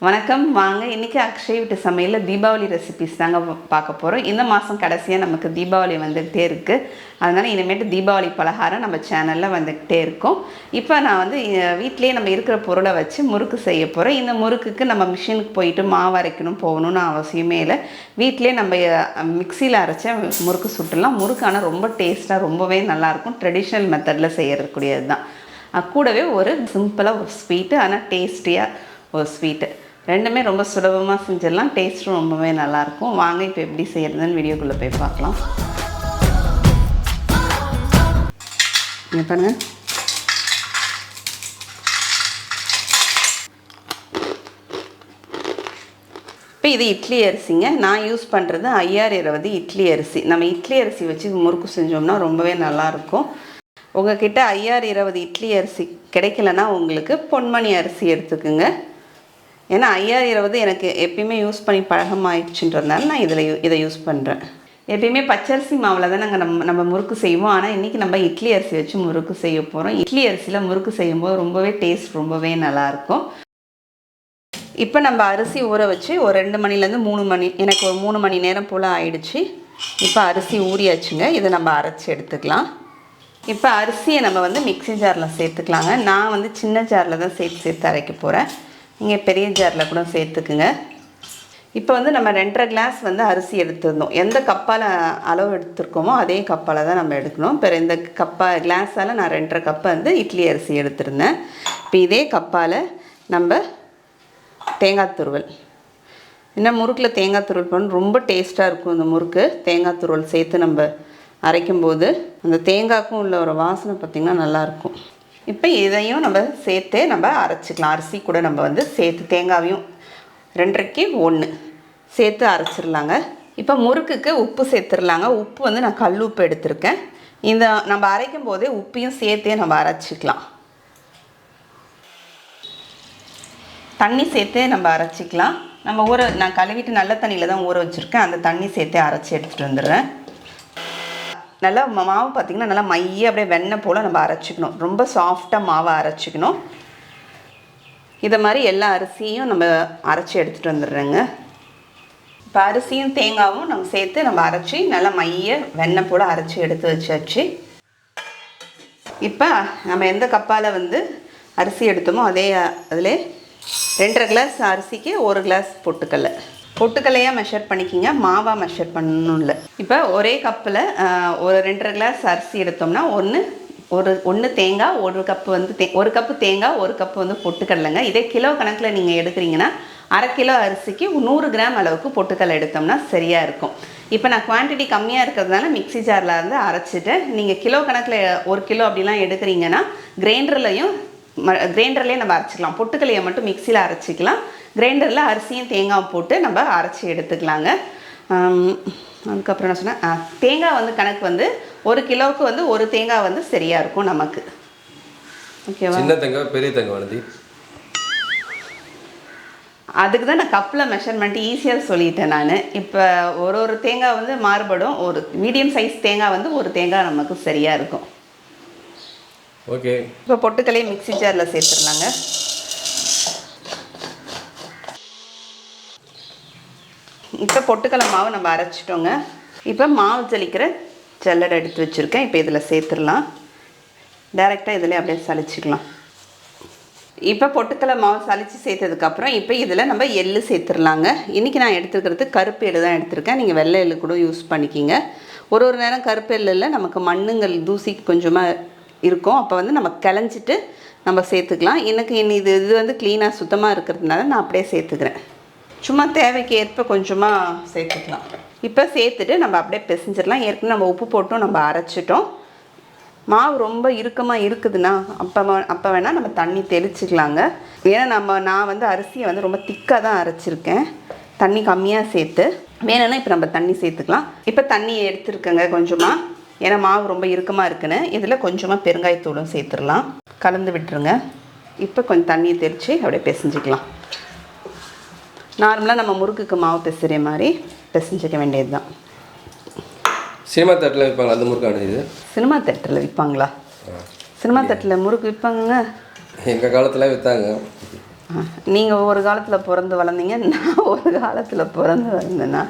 வணக்கம் வாங்க இன்னைக்கு அக்ஷய் வீட்டு சமையல்ல தீபாவளி ரெசிபீஸ் தாங்க பார்க்க போறோம். இந்த மாசம் கடைசியா நமக்கு தீபாவளி வந்துட்டே இருக்கு. அதனால இனிமேட்டு தீபாவளி பலகாரம் நம்ம சேனல்ல வந்துட்டே இருக்கும். இப்போ நான் வந்து வீட்லயே நம்ம இருக்கிற பொருளை வச்சு முறுக்கு செய்ய போறேன். இந்த முறுக்குக்கு நம்ம மிஷினுக்கு போயிட்டு மாவு அரைக்கணும் போகணும்னு அவசியமே இல்லை. வீட்லயே நம்ம மிக்சியில் அரைச்ச முறுக்கு சுட்டுலாம். முறுக்கு ஆனால் ரொம்ப டேஸ்ட்டாக ரொம்பவே நல்லாயிருக்கும். ட்ரெடிஷ்னல் மெத்தடில் செய்யக்கூடியது தான். கூடவே ஒரு சிம்பிளாக ஒரு ஸ்வீட்டு ஆனால் டேஸ்டியாக ஒரு ஸ்வீட்டு ரெண்டுமே ரொம்ப சுலபமாக செஞ்சிடலாம். டேஸ்ட்டும் ரொம்பவே நல்லாயிருக்கும். வாங்க இப்போ எப்படி செய்கிறதுன்னு வீடியோக்குள்ளே போய் பார்க்கலாம். இங்கே பாருங்கள், இப்போ இது இட்லி அரிசிங்க. நான் யூஸ் பண்ணுறது 5020 இட்லி அரிசி. நம்ம இட்லி அரிசி வச்சு முறுக்கு செஞ்சோம்னா ரொம்பவே நல்லாயிருக்கும். உங்கள்கிட்ட 5020 இட்லி அரிசி கிடைக்கலன்னா உங்களுக்கு பொன்மணி அரிசி எடுத்துக்குங்க. ஏன்னா 5020 எனக்கு எப்பயுமே யூஸ் பண்ணி பழகமாயிடுச்சுன்றதுனால நான் இதை யூஸ் பண்ணுறேன். எப்பயுமே பச்சரிசி மாவில் தான் நாங்கள் நம்ம முறுக்கு செய்வோம். ஆனால் இன்றைக்கி நம்ம இட்லி அரிசி வச்சு முறுக்கு செய்ய போகிறோம். இட்லி அரிசியில் முறுக்கு செய்யும்போது ரொம்பவே டேஸ்ட் ரொம்பவே நல்லாயிருக்கும். இப்போ நம்ம அரிசி ஊற வச்சு ஒரு 2 மணிலேருந்து 3 மணி, எனக்கு ஒரு 3 மணி நேரம் போல் ஆயிடுச்சு. இப்போ அரிசி ஊறியாச்சுங்க. இதை நம்ம அரைச்சி எடுத்துக்கலாம். இப்போ அரிசியை நம்ம வந்து மிக்ஸி ஜாரில் சேர்த்துக்கலாங்க. நான் வந்து சின்ன ஜாரில் தான் சேர்த்து அரைக்க போகிறேன். நீங்கள் பெரிய ஜாரில் கூட சேர்த்துக்குங்க. இப்போ வந்து நம்ம 2.5 கிளாஸ் வந்து அரிசி எடுத்துருந்தோம். எந்த கப்பால் அளவு எடுத்துருக்கோமோ அதே கப்பால் தான் நம்ம எடுக்கணும். இப்போ இந்த கிளாஸால் நான் 2.5 கப்பு வந்து இட்லி அரிசி எடுத்துருந்தேன். இப்போ இதே கப்பால் நம்ம தேங்காய் துருவல், இன்னும் முறுக்கில் தேங்காய் துருவல் பண்ண ரொம்ப டேஸ்ட்டாக இருக்கும். இந்த முறுக்கு தேங்காய் துருவல் சேர்த்து நம்ம அரைக்கும்போது அந்த தேங்காய்க்கும் உள்ள ஒரு வாசனை பார்த்திங்கன்னா நல்லாயிருக்கும். இப்போ இதையும் நம்ம சேர்த்து நம்ம அரைச்சிக்கலாம். அரிசி கூட நம்ம வந்து சேர்த்து தேங்காயும் 2.5க்கு 1 சேர்த்து அரைச்சிடலாங்க. இப்போ முறுக்குக்கு உப்பு சேர்த்துடலாங்க. உப்பு வந்து நான் கல் உப்பு எடுத்திருக்கேன். இந்த நம்ம அரைக்கும் போதே உப்பையும் சேர்த்தே நம்ம அரைச்சிக்கலாம். தண்ணி சேர்த்தே நம்ம அரைச்சிக்கலாம். நான் கழுவிட்டு நல்ல தண்ணியில் தான் ஊற வச்சுருக்கேன். அந்த தண்ணி சேர்த்தே அரைச்சி எடுத்துகிட்டு வந்துடுறேன். நல்லா மாவு பார்த்திங்கன்னா நல்லா மைய அப்படியே வெண்ணெய் போல் நம்ம அரைச்சிக்கணும். ரொம்ப சாஃப்டாக மாவை அரைச்சிக்கணும். இதை மாதிரி எல்லா அரிசியும் நம்ம அரைச்சி எடுத்துகிட்டு வந்துடுறேங்க. இப்போ அரிசியும் தேங்காயும் நம்ம சேர்த்து நம்ம அரைச்சி நல்லா மைய வெண்ணெய் போல் அரைச்சி எடுத்து வச்சாச்சு. இப்போ நம்ம எந்த கப்பால் வந்து அரிசி எடுத்தோமோ அதே அதில் 2.5 கிளாஸ் அரிசிக்கு 1 கிளாஸ் பொட்டுக்கல்லையாக மெஷர் பண்ணிக்கிங்க. மாவாக மெஷர் பண்ணணும் இல்லை. இப்போ ஒரே கப்பில் ஒரு 2.5 கிளாஸ் அரிசி எடுத்தோம்னா ஒன்று தேங்காய், 1 கப்பு வந்து 1 கப்பு தேங்காய், 1 கப்பு வந்து பொட்டுக்கடலைங்க. இதே கிலோ கணக்கில் நீங்கள் எடுக்கிறீங்கன்னா 1/2 கிலோ அரிசிக்கு 100 கிராம் அளவுக்கு பொட்டுக்கடலை எடுத்தோம்னா சரியாக இருக்கும். இப்போ நான் குவான்டிட்டி கம்மியாக இருக்கிறதுனால மிக்ஸி ஜாரில் இருந்து அரைச்சிட்டு, நீங்கள் கிலோ கணக்கில் 1 கிலோ அப்படிலாம் எடுக்கிறீங்கன்னா கிரைண்டர்லேயே நம்ம அரைச்சிக்கலாம். பொட்டுக்கலையை மட்டும் மிக்சியில் அரைச்சிக்கலாம். கிரைண்டரில் அரிசியும் தேங்காயும் போட்டு நம்ம அரைச்சி எடுத்துக்கலாங்க. அதுக்கப்புறம் என்ன சொன்னேன், தேங்காய் வந்து கணக்கு வந்து 1 கிலோவுக்கு வந்து 1 தேங்காய் வந்து சரியாக இருக்கும் நமக்கு. ஓகேவா? சின்ன தேங்காய் பெரிய தேங்காய் வந்து அதுக்கு தான் நான் கப்பில் மெஷர்மெண்ட் ஈஸியாக சொல்லிட்டேன் நான். இப்போ ஒரு தேங்காய் வந்து மாறுபடும். ஒரு மீடியம் சைஸ் தேங்காய் வந்து 1 தேங்காய் நமக்கு சரியாக இருக்கும். ஓகே. இப்போ பொட்டுக்கலையை மிக்ஸி ஜாரில் சேர்த்துடலாங்க. இப்போ பொட்டுக்கடலை மாவு நம்ம அரைச்சிட்டோங்க. இப்போ மாவு ஜலிக்கிற ஜல்லடை எடுத்து வச்சுருக்கேன். இப்போ இதில் சேர்த்துடலாம். டைரெக்டாக இதில் அப்படியே சளிச்சிக்கலாம். இப்போ பொட்டுக்கடலை மாவு சளிச்சு சேர்த்ததுக்கப்புறம் இப்போ இதில் நம்ம எள்ளு சேர்த்துடலாங்க. இன்றைக்கி நான் எடுத்துக்கிறது கருப்பு எள்ளு தான் எடுத்திருக்கேன். நீங்கள் வெள்ளை எள்ளு கூட யூஸ் பண்ணிக்கிங்க. ஒரு நேரம் கருப்பு எள்ளில் நமக்கு மண்ணுங்கள் தூசி கொஞ்சமாக இருக்கும். அப்போ வந்து நம்ம கிளஞ்சிட்டு நம்ம சேர்த்துக்கலாம். எனக்கு இது வந்து க்ளீனாக சுத்தமாக இருக்கிறதுனால நான் அப்படியே சேர்த்துக்கிறேன். சும்மா தேவைக்கு ஏற்ப கொஞ்சமாக சேர்த்துக்கலாம். இப்போ சேர்த்துட்டு நம்ம அப்படியே பிசைஞ்சிடலாம். ஏற்கனவே நம்ம உப்பு போட்டும் நம்ம அரைச்சிட்டோம். மாவு ரொம்ப இறுக்கமாக இருக்குதுன்னா அப்போ வேணால் நம்ம தண்ணி தெளிச்சிக்கலாங்க. ஏன்னா நான் வந்து அரிசியை வந்து ரொம்ப திக்காக தான் அரைச்சிருக்கேன். தண்ணி கம்மியாக சேர்த்து வேணும்னா இப்போ நம்ம தண்ணி சேர்த்துக்கலாம். இப்போ தண்ணி எடுத்துருக்கேங்க கொஞ்சமாக. ஏன்னா மாவு ரொம்ப இறுக்கமாக இருக்குன்னு இதில் கொஞ்சமாக பெருங்காயத்தூளும் சேர்த்துடலாம். கலந்து விட்டுருங்க. இப்போ கொஞ்சம் தண்ணியை தெளித்து அப்படியே பிசைஞ்சிக்கலாம். நார்மலாக நம்ம முறுக்குக்கு மாவு பிசைற மாதிரி பிசைஞ்சிக்க வேண்டியது தான். சினிமா தேட்டரில் விற்பாங்களா அந்த முறுக்கான? இது சினிமா தேட்டரில் விற்பாங்களா? சினிமா தேட்டரில் முறுக்கு விற்பாங்க. எங்கள் காலத்தில் விற்றாங்க. நீங்கள் ஒரு காலத்தில் பிறந்து வளர்ந்தீங்க, நான் ஒரு காலத்தில் பிறந்து வளர்ந்தேன்னா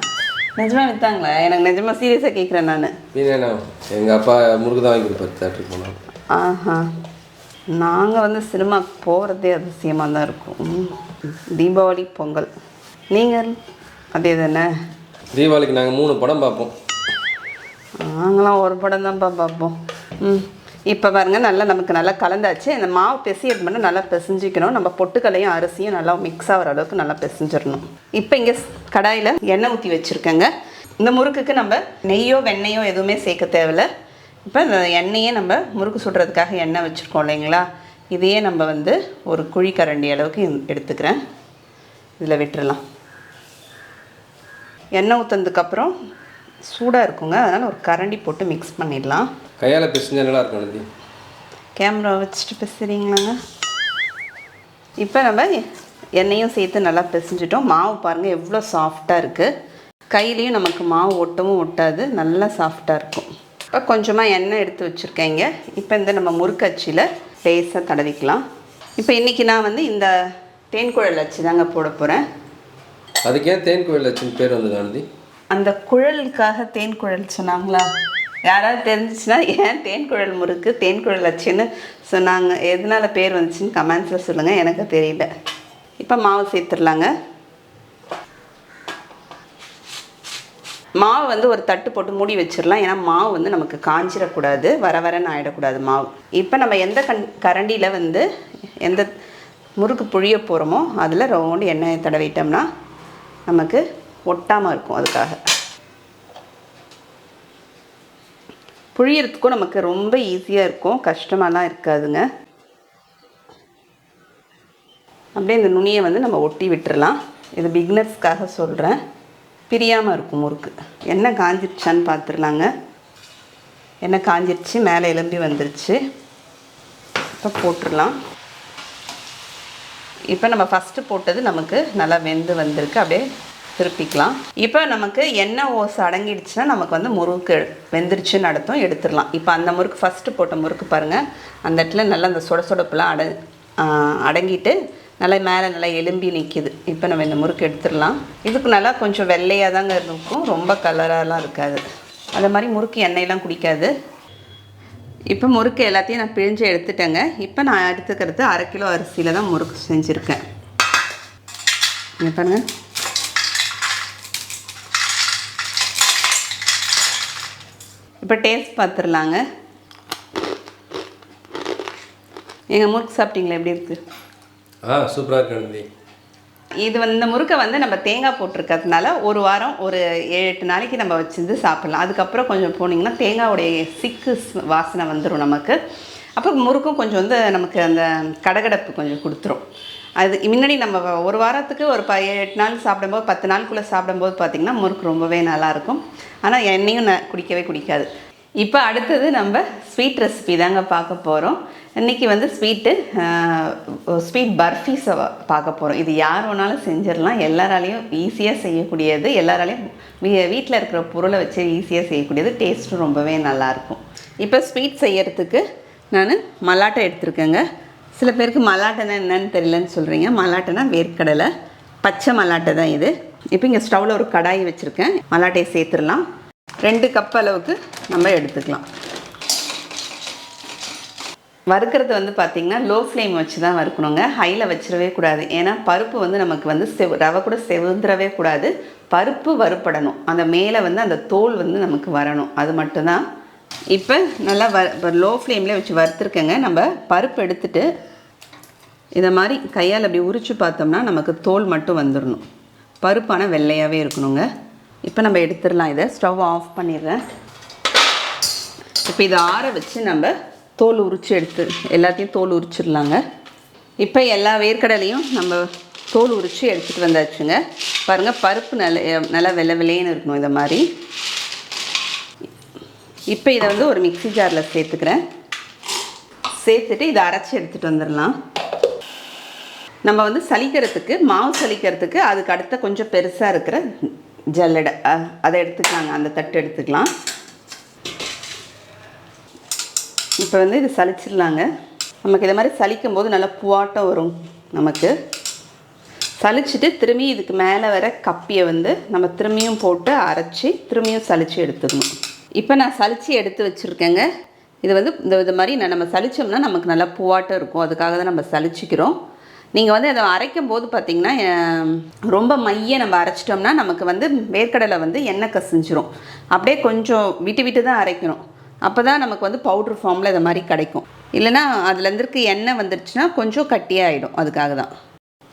நிஜமாக விற்றாங்களா? எனக்கு நிஜமாக சீரியஸாக கேட்குறேன் நான். இல்லைண்ணா எங்கள் அப்பா முறுக்கு தான் வாங்கி கொடுப்பாரு தேட்டருக்கு போனோம். ஆஹா, நாங்கள் வந்து சினிமாவுக்கு போகிறதே அதிசயமாக தான் இருக்கும். தீபாவளி, பொங்கல். நீங்கள் அதே தானே? தீபாவளிக்கு நாங்கள் 3 படம் பார்ப்போம். நாங்களாம் ஒரு படம் தான்ப்பா பார்ப்போம். இப்போ பாருங்கள், நமக்கு நல்லா கலந்தாச்சு. இந்த மாவு பிசையிறது மட்டும் நல்லா பிசைஞ்சிக்கணும். நம்ம பொட்டுக்கல்லையும் அரிசியும் நல்லா மிக்ஸ் ஆகிற அளவுக்கு நல்லா பிசைஞ்சிடணும். இப்போ இங்கே கடாயில் எண்ணெய் ஊற்றி வச்சுருக்கேங்க. இந்த முறுக்குக்கு நம்ம நெய்யோ வெண்ணெயோ எதுவுமே சேர்க்க தேவையில்லை. இப்போ இந்த எண்ணெயே நம்ம முறுக்கு சுடுறதுக்காக எண்ணெய் வச்சுருக்கோம் இல்லைங்களா, இதையே நம்ம வந்து ஒரு குழிக்கரண்டி அளவுக்கு எடுத்துக்கிறேன். இதில் விட்டுறலாம். எண்ணெய் ஊற்றுனதுக்கப்புறம் சூடாக இருக்குங்க, அதனால் ஒரு கரண்டி போட்டு மிக்ஸ் பண்ணிடலாம். கையால் பிசைஞ்சா நல்லா இருக்கும். கேமரா வச்சுட்டு பிசைறீங்களாங்க? இப்போ நம்ம எண்ணெயும் சேர்த்து நல்லா பிசைஞ்சிட்டோம். மாவு பாருங்கள் எவ்வளோ சாஃப்டாக இருக்குது. கையிலையும் நமக்கு மாவு ஒட்டவும் ஒட்டாது, நல்லா சாஃப்டாக இருக்கும். இப்போ கொஞ்சமாக எண்ணெய் எடுத்து வச்சுருக்கேங்க. இப்போ இந்த நம்ம முறுக்கு அச்சில் லேசாக தடவிக்கலாம். இப்போ இன்றைக்கி நான் வந்து இந்த தேன்குழல் அச்சு தாங்க போட போகிறேன். அதுக்கு ஏன் தேன்குழல் அச்சுன்னு பேர் வந்து காந்தி? அந்த குழலுக்காக தேன்குழல் சொன்னாங்களா? யாராவது தெரிஞ்சிச்சுன்னா ஏன் தேன்குழல் முறுக்கு தேன்குழல் அச்சுன்னு சொன்னாங்க, எதனால் பேர் வந்துச்சுன்னு கமெண்ட்ஸில் சொல்லுங்கள், எனக்கு தெரியல. இப்போ மாவு சேர்த்துடலாங்க. மாவு வந்து ஒரு தட்டு போட்டு மூடி வச்சிடலாம். ஏன்னா மாவு வந்து நமக்கு காஞ்சிடக்கூடாது, வரன்னு ஆகிடக்கூடாது மாவு. இப்போ நம்ம எந்த கரண்டியில் வந்து எந்த முறுக்கு புழிய போகிறோமோ அதில் ரவுண்டு எண்ணெயை தடவிட்டோம்னா நமக்கு ஒட்டாமல் இருக்கும். அதுக்காக புழியறதுக்கும் நமக்கு ரொம்ப ஈஸியாக இருக்கும், கஷ்டமாலாம் இருக்காதுங்க. அப்படியே இந்த நுனியை வந்து நம்ம ஒட்டி விட்டுறலாம். இது பிகினர்ஸ்க்காக சொல்கிறேன், பிரியாமல் இருக்கும் முறுக்கு. எண்ணெய் காஞ்சிருச்சான்னு பார்த்துடலாங்க. எண்ணெய் காஞ்சிருச்சு, மேலே எலும்பி வந்துருச்சு. இப்போ போட்டுடலாம். இப்போ நம்ம ஃபஸ்ட்டு போட்டது நமக்கு நல்லா வெந்து வந்திருக்கு. அப்படியே திருப்பிக்கலாம். இப்போ நமக்கு எண்ணெய் ஓசை அடங்கிடுச்சுன்னா நமக்கு வந்து முறுக்கு வெந்துருச்சுன்னு அர்த்தம், எடுத்துடலாம். இப்போ அந்த முறுக்கு ஃபஸ்ட்டு போட்ட முறுக்கு பாருங்கள், அந்த இடத்துல நல்லா அந்த சொடப்பெல்லாம் அடங்கிட்டு நல்லா மேலே நல்லா எலும்பி நிற்கிது. இப்போ நம்ம இந்த முறுக்கு எடுத்துடலாம். இதுக்கு நல்லா கொஞ்சம் வெள்ளையாக தாங்க இருக்கும், ரொம்ப கலராலாம் இருக்காது. அது மாதிரி முறுக்கு எண்ணெயெல்லாம் குடிக்காது. இப்போ முறுக்கு எல்லாத்தையும் நான் பிழிஞ்சு எடுத்துட்டேங்க. இப்போ நான் எடுத்துக்கிறது 1/2 கிலோ அரிசியில் தான் முறுக்கு செஞ்சுருக்கேன். இங்கே பாருங்கள். இப்போ டேஸ்ட் பார்த்துடலாங்க. எங்கள் முறுக்கு சாப்பிட்டீங்களா, எப்படி இருக்குது? சூப்பராக இருக்கு. இது வந்து இந்த முறுக்கை வந்து நம்ம தேங்காய் போட்டிருக்கிறதுனால ஒரு வாரம் ஒரு 7-8 நாளைக்கு நம்ம வச்சுருந்து சாப்பிட்லாம். அதுக்கப்புறம் கொஞ்சம் போனீங்கன்னா தேங்காயோடைய சிக்கு வாசனை வந்துடும் நமக்கு. அப்புறம் முறுக்கும் கொஞ்சம் வந்து நமக்கு அந்த கடகடப்பு கொஞ்சம் கொடுத்துரும். அது முன்னாடி நம்ம ஒரு வாரத்துக்கு ஒரு 7-8 நாள் சாப்பிடும்போது 10 நாளுக்குள்ளே சாப்பிடும்போது பார்த்திங்கன்னா முறுக்கு ரொம்பவே நல்லாயிருக்கும். ஆனால் எண்ணெயும் குடிக்கவே குடிக்காது. இப்போ அடுத்தது நம்ம ஸ்வீட் ரெசிபி தாங்க பார்க்க போகிறோம். இன்றைக்கி வந்து ஸ்வீட் பர்ஃபி பார்க்க போகிறோம். இது யார் வேணாலும் செஞ்சிடலாம், எல்லாராலையும் ஈஸியாக செய்யக்கூடியது, எல்லாராலையும் வீட்டில் இருக்கிற பொருளை வச்சு ஈஸியாக செய்யக்கூடியது, டேஸ்ட்டும் ரொம்பவே நல்லாயிருக்கும். இப்போ ஸ்வீட் செய்யறதுக்கு நான் மல்லாட்டை எடுத்துருக்கேங்க. சில பேருக்கு மல்லாட்டைனா என்னன்னு தெரியலன்னு சொல்கிறீங்க. மல்லாட்டைனா வேர்க்கடலை, பச்சை மல்லாட்டை தான் இது. இப்போ இங்கே ஸ்டவ்வில் ஒரு கடாய் வச்சுருக்கேன். மல்லாட்டையை சேர்த்துடலாம். 2 கப் அளவுக்கு நம்ம எடுத்துக்கலாம். வறுக்கிறது வந்து பார்த்திங்கன்னா லோ ஃப்ளேம் வச்சு தான் வறுக்கணுங்க, ஹையில் வச்சிடவே கூடாது. ஏன்னா பருப்பு வந்து நமக்கு வந்து ரவை கூட செவந்துடவே கூடாது. பருப்பு வறுப்படணும், அந்த மேலே வந்து அந்த தோல் வந்து நமக்கு வரணும், அது மட்டும்தான். இப்போ நல்லா லோ ஃப்ளேம்லேயே வச்சு வறுத்துருக்கேங்க. நம்ம பருப்பு எடுத்துகிட்டு இதை மாதிரி கையால் அப்படி உரித்து பார்த்தோம்னா நமக்கு தோல் மட்டும் வந்துடணும். பருப்பான வெள்ளையாகவே இருக்கணுங்க. இப்போ நம்ம எடுத்துடலாம். இதை ஸ்டவ் ஆஃப் பண்ணிடுறேன். இப்போ இதை ஆற வச்சு நம்ம தோல் உரித்து எல்லாத்தையும் தோல் உரிச்சிடலாங்க. இப்போ எல்லா வேர்க்கடலையும் நம்ம தோல் உரித்து எடுத்துகிட்டு வந்தாச்சுங்க. பாருங்கள், பருப்பு நல்லா வெள்ளை வெள்ளையேன்னு இருக்கணும் இதை மாதிரி. இப்போ இதை வந்து ஒரு மிக்ஸி ஜாரில் சேர்த்துட்டு இதை அரைச்சி எடுத்துகிட்டு வந்துடலாம். நம்ம வந்து சலிக்கிறதுக்கு மாவு சலிக்கிறதுக்கு அதுக்கு அடுத்த கொஞ்சம் பெருசாக இருக்கிற ஜல்லடை அதை எடுத்துக்கலாங்க, அந்த தட்டு எடுத்துக்கலாம். இப்போ வந்து இது சலிச்சிடலாங்க. நமக்கு இதை மாதிரி சலிக்கும் போது நல்லா பூவாட்டம் வரும் நமக்கு. சலிச்சுட்டு திரும்பி இதுக்கு மேலே வர கப்பியை வந்து நம்ம திரும்பியும் போட்டு அரைச்சி திரும்பியும் சலிச்சு எடுத்துடணும். இப்போ நான் சலிச்சு எடுத்து வச்சுருக்கேங்க. இது வந்து இது மாதிரி நம்ம சலிச்சோம்னா நமக்கு நல்லா பூவாட்டம் இருக்கும். அதுக்காக தான் நம்ம சலிச்சிக்கிறோம். நீங்கள் வந்து அதை அரைக்கும் போது பார்த்திங்கன்னா ரொம்ப மைய நம்ம அரைச்சிட்டோம்னா நமக்கு வந்து வேர்க்கடலை வந்து எண்ணெய் கசிஞ்சிரும். அப்படியே கொஞ்சம் விட்டு விட்டு தான் அரைக்கணும். அப்போ தான் நமக்கு வந்து பவுட்ரு ஃபார்மில் இது மாதிரி கிடைக்கும். இல்லைனா அதுலேருந்து இருக்க எண்ணெய் வந்துடுச்சுன்னா கொஞ்சம் கட்டியாகிடும். அதுக்காக தான்.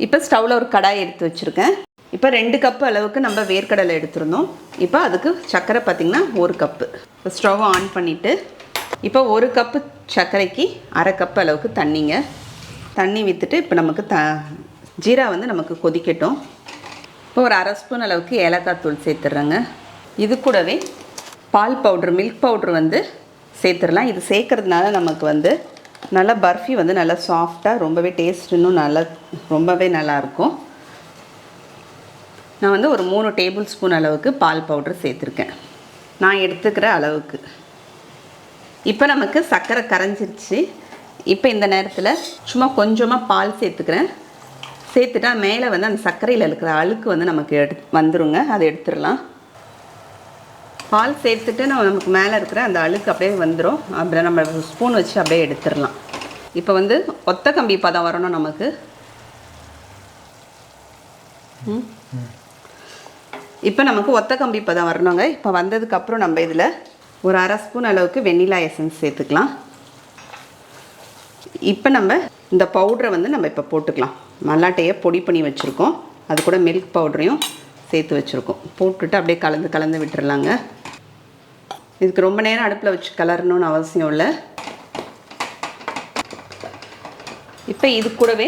இப்போ ஸ்டவ்வில் ஒரு கடாய் எடுத்து வச்சுருக்கேன். இப்போ 2 கப்பு அளவுக்கு நம்ம வேர்க்கடலை எடுத்துருந்தோம். இப்போ அதுக்கு சர்க்கரை பார்த்திங்கன்னா 1 கப்பு. இப்போ ஸ்டவ் ஆன் பண்ணிவிட்டு இப்போ 1 கப்பு சர்க்கரைக்கு 1/2 கப்பு அளவுக்கு தண்ணி விற்றுட்டு இப்போ நமக்கு ஜீரா வந்து நமக்கு கொதிக்கட்டும். இப்போ ஒரு 1/2 ஸ்பூன் அளவுக்கு ஏலக்காய் தூள் சேர்த்துட்றேங்க. இது கூடவே பால் பவுட்ரு மில்க் பவுட்ரு வந்து சேர்த்துடலாம். இது சேர்க்கறதுனால நமக்கு வந்து நல்லா பர்ஃபி வந்து நல்லா சாஃப்டாக ரொம்பவே டேஸ்ட் இன்னும் ரொம்பவே நல்லாயிருக்கும். நான் வந்து ஒரு 3 டேபிள் ஸ்பூன் அளவுக்கு பால் பவுட்ரு சேர்த்துருக்கேன் நான் எடுத்துக்கிற அளவுக்கு. இப்போ நமக்கு சர்க்கரை கரைஞ்சிருச்சு. இப்போ இந்த நேரத்தில் சும்மா கொஞ்சமாக பால் சேர்த்துக்கிறேன். சேர்த்துட்டா மேலே வந்து அந்த சர்க்கரையில் இருக்கிற அழுக்கு வந்து நமக்கு வந்துருங்க. அதை எடுத்துடலாம். பால் சேர்த்துட்டு நமக்கு மேலே இருக்கிற அந்த அழுக்கு அப்படியே வந்துடும். அப்புறம் நம்ம ஸ்பூன் வச்சு அப்படியே எடுத்துடலாம். இப்போ வந்து ஒத்த கம்பி பதம் வரணும் நமக்கு. இப்போ நமக்கு ஒத்த கம்பி பதம் வரணுங்க. இப்போ வந்ததுக்கப்புறம் நம்ம இதில் ஒரு 1/2 ஸ்பூன் அளவுக்கு வெண்ணிலா எசன்ஸ் சேர்த்துக்கலாம். இப்போ நம்ம இந்த பவுட்ரை வந்து நம்ம இப்போ போட்டுக்கலாம். மல்லாட்டையை பொடி பண்ணி வச்சுருக்கோம். அது கூட மில்க் பவுடரையும் சேர்த்து வச்சுருக்கோம். போட்டுட்டு அப்படியே கலந்து விட்டுறலாங்க. இதுக்கு ரொம்ப நேரம் அடுப்பில் வச்சு கலரணும்னு அவசியம் இல்லை. இப்போ இது கூடவே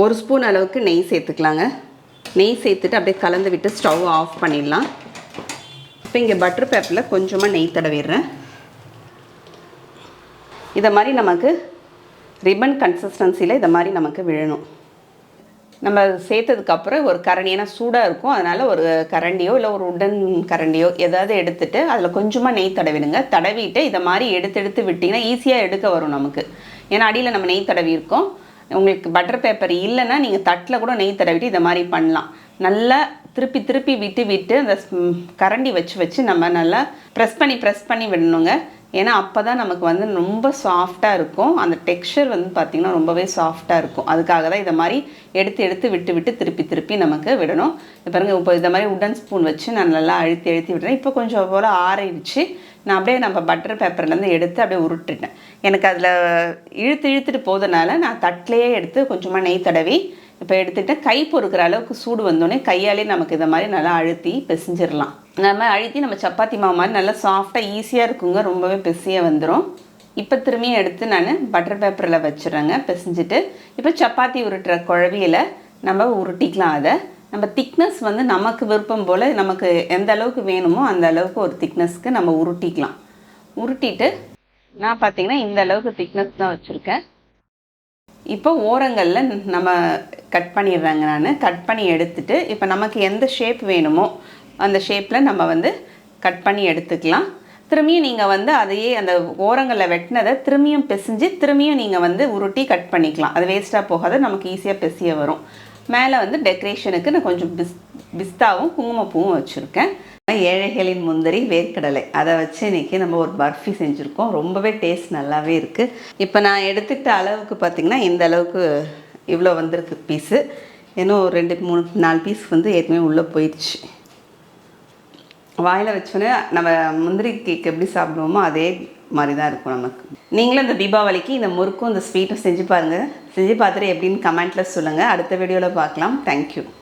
1 ஸ்பூன் அளவுக்கு நெய் சேர்த்துக்கலாங்க. நெய் சேர்த்துட்டு அப்படியே கலந்து விட்டு ஸ்டவ் ஆஃப் பண்ணிடலாம். இப்போ இங்கே பட்டர் பேப்பரில் கொஞ்சமாக நெய் தடவிடுறேன். இதை மாதிரி நமக்கு ரிப்பன் கன்சிஸ்டன்சியில் இதை மாதிரி நமக்கு விழணும். நம்ம சேர்த்ததுக்கப்புறம் ஒரு கரண்டி, ஏன்னா சூடாக இருக்கும், அதனால் ஒரு கரண்டியோ இல்லை ஒரு உடன் கரண்டியோ ஏதாவது எடுத்துகிட்டு அதில் கொஞ்சமாக நெய் தடவிடுங்க. தடவிட்டு இதை மாதிரி எடுத்து விட்டிங்கன்னா ஈஸியாக எடுக்க வரும் நமக்கு. ஏன்னா அடியில் நம்ம நெய் தடவி இருக்கோம். உங்களுக்கு பட்டர் பேப்பர் இல்லைன்னா நீங்கள் தட்டில் கூட நெய் தடவிட்டு இதை மாதிரி பண்ணலாம். நல்லா திருப்பி விட்டு அந்த கரண்டி வச்சு நம்ம நல்லா ப்ரெஸ் பண்ணி விடணுங்க. ஏன்னா அப்போ தான் நமக்கு வந்து ரொம்ப சாஃப்டாக இருக்கும். அந்த டெக்ஸ்சர் வந்து பார்த்திங்கன்னா ரொம்பவே சாஃப்டாக இருக்கும். அதுக்காக தான் இதை மாதிரி எடுத்து விட்டு திருப்பி நமக்கு விடணும். பாருங்கள், இப்போ இந்த மாதிரி உடன் ஸ்பூன் வச்சு நான் நல்லா அழுத்தி விடுறேன். இப்போ கொஞ்சம் போல் ஆறிடுச்சு. நான் அப்படியே நம்ம பட்டர் பேப்பர்லேருந்து எடுத்து அப்படியே உருட்டுட்டேன். எனக்கு அதில் இழுத்துட்டு போதனால நான் தட்டிலையே எடுத்து கொஞ்சமாக நெய் தடவி இப்போ எடுத்துகிட்டு கை பொறுக்கிற அளவுக்கு சூடு வந்தோடனே கையாலே நமக்கு இதை மாதிரி நல்லா அழுத்தி பிசைஞ்சிடலாம். நம்ம அழுத்தி நம்ம சப்பாத்தி மாவு மாதிரி நல்லா சாஃப்டாக ஈஸியாக இருக்குங்க. ரொம்பவே பிசையாக வந்துடும். இப்போ திரும்பியும் எடுத்து நான் பட்டர் பேப்பரில் வச்சிடுறேங்க பிசைஞ்சிட்டு. இப்போ சப்பாத்தி உருட்டுற குழவியில் நம்ம உருட்டிக்கலாம். அதை நம்ம திக்னஸ் வந்து நமக்கு விருப்பம் போல் நமக்கு எந்த அளவுக்கு வேணுமோ அந்த அளவுக்கு ஒரு திக்னஸ்க்கு நம்ம உருட்டிக்கலாம். உருட்டிட்டு நான் பார்த்திங்கன்னா இந்த அளவுக்கு திக்னஸ் தான் வச்சுருக்கேன். இப்போ ஓரங்களில் நம்ம கட் பண்ணிடுறாங்க. நான் கட் பண்ணி எடுத்துட்டு இப்போ நமக்கு எந்த ஷேப் வேணுமோ அந்த ஷேப்பில் நம்ம வந்து கட் பண்ணி எடுத்துக்கலாம். திரும்பியும் நீங்கள் வந்து அதையே அந்த ஓரங்களில் வெட்டினதை திரும்பியும் பிசைஞ்சு திரும்பியும் நீங்கள் வந்து உருட்டி கட் பண்ணிக்கலாம். அது வேஸ்ட்டாக போகாது, நமக்கு ஈஸியாக பிசைய வரும். மேலே வந்து டெக்கரேஷனுக்கு நான் கொஞ்சம் பிஸ்தாவும் குங்குமப்பூவும் வச்சுருக்கேன். ஏழைகளின் முந்திரி வேர்க்கடலை அதை வச்சு இன்றைக்கி நம்ம ஒரு பர்ஃபி செஞ்சுருக்கோம். ரொம்பவே டேஸ்ட் நல்லாவே இருக்குது. இப்போ நான் எடுத்துக்கிட்ட அளவுக்கு பார்த்திங்கன்னா இந்த அளவுக்கு இவ்வளோ வந்திருக்கு பீஸு. இன்னும் 2 3 4 பீஸ் வந்து ஏற்கனவே உள்ளே போயிடுச்சு. வாயில் வச்சோன்னே நம்ம முந்திரி கேக் எப்படி சாப்பிடுவோமோ அதே மாதிரி தான் இருக்கும் நமக்கு. நீங்களும் இந்த தீபாவளிக்கு இந்த முறுக்கும் இந்த ஸ்வீட்டும் செஞ்சு பாருங்கள். செஞ்சு பார்த்துட்டு எப்படின்னு கமெண்ட்டில் சொல்லுங்கள். அடுத்த வீடியோவில் பார்க்கலாம். தேங்க்யூ.